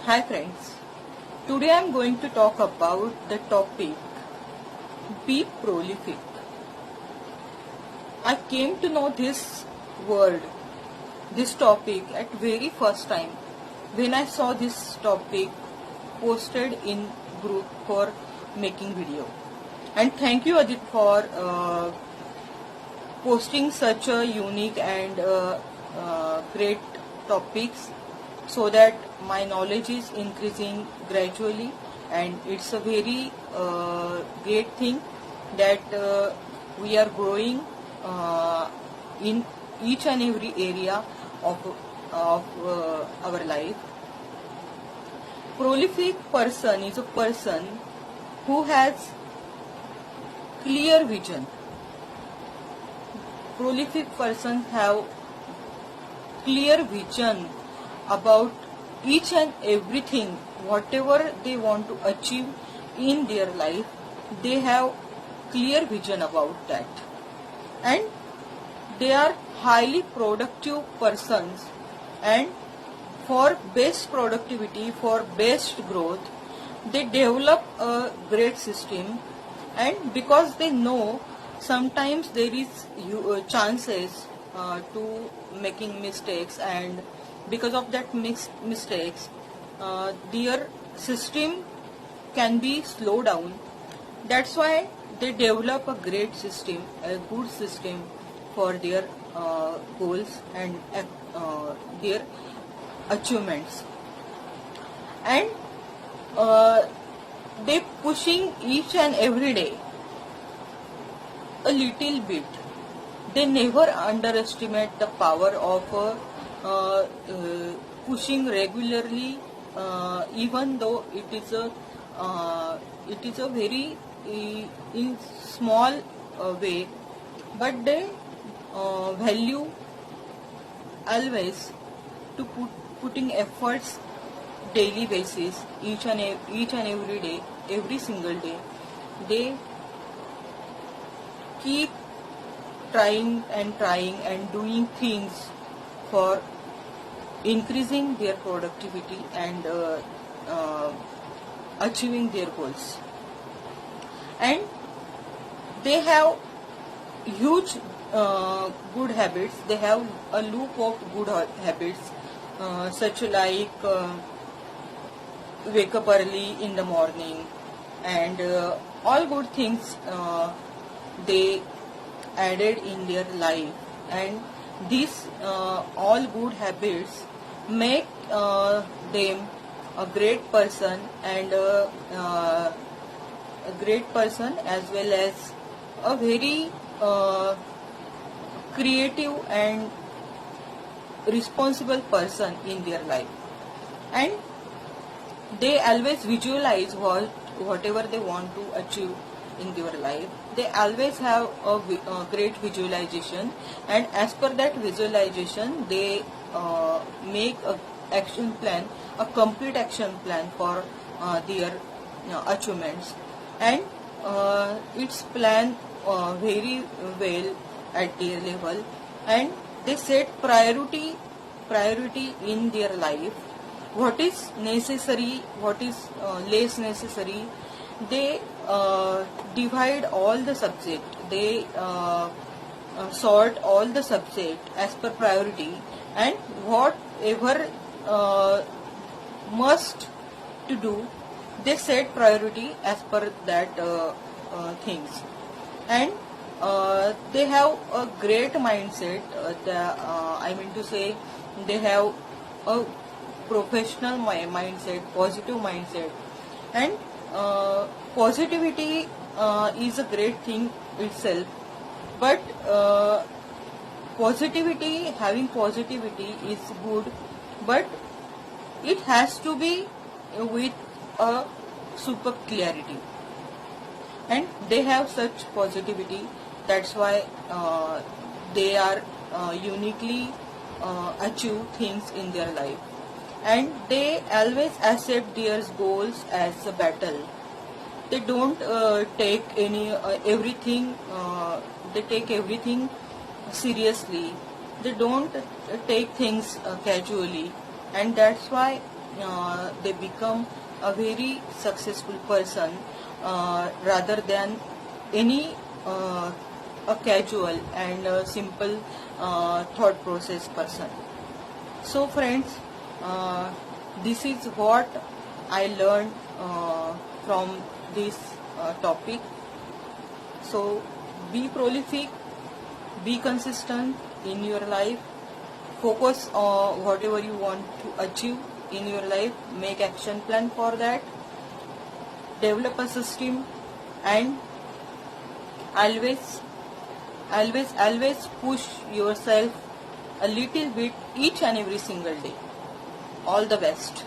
Hi friends, today I am going to talk about the topic be prolific. I came to know this word, this topic at very first time when I saw this topic posted in group for making video. And thank you Ajit for posting such a unique and great topics so that my knowledge is increasing gradually, and it's a very great thing that we are growing in each and every area of our life. Prolific person is a person who has clear vision. Prolific persons have clear vision about each and everything, whatever they want to achieve in their life. They have clear vision about that, and they are highly productive persons, and for best productivity, for best growth, they develop a great system. And because they know sometimes there is chances to making mistakes, and because of that mistakes their system can be slowed down. That's why they develop a great system, a good system for their goals and their achievements. And they pushing each and every day a little bit. They never underestimate the power of pushing regularly, even though it is a very in small way, but they value always to putting efforts daily basis, each and every day, every single day. They keep trying and doing things for increasing their productivity and achieving their goals. And they have huge good habits. They have a loop of good habits, such like wake up early in the morning, and all good things they added in their life. And these all good habits make them a great person, and a great person, as well as a very creative and responsible person in their life. And they always visualize whatever they want to achieve in their life. They always have a great visualization, and as per that visualization they make a action plan, a complete action plan for their achievements. And it's planned very well at their level, and they set priority in their life. What is necessary, what is less necessary, they divide all the subject. They sort all the subject as per priority, and whatever must to do, they set priority as per that things. And they have a great mindset. I mean to say, they have a professional mindset, positive mindset. And positivity is a great thing itself, but having positivity is good, but it has to be with a super clarity. And they have such positivity. That's why they are uniquely achieve things in their life. And they always accept their goals as a battle. They don't take everything. They take everything seriously. They don't take things casually, and that's why they become a very successful person rather than any a casual and simple thought process person. So friends, this is what I learned from this topic. So be prolific, be consistent in your life, focus on whatever you want to achieve in your life, make action plan for that, develop a system, and always push yourself a little bit each and every single day. All the best.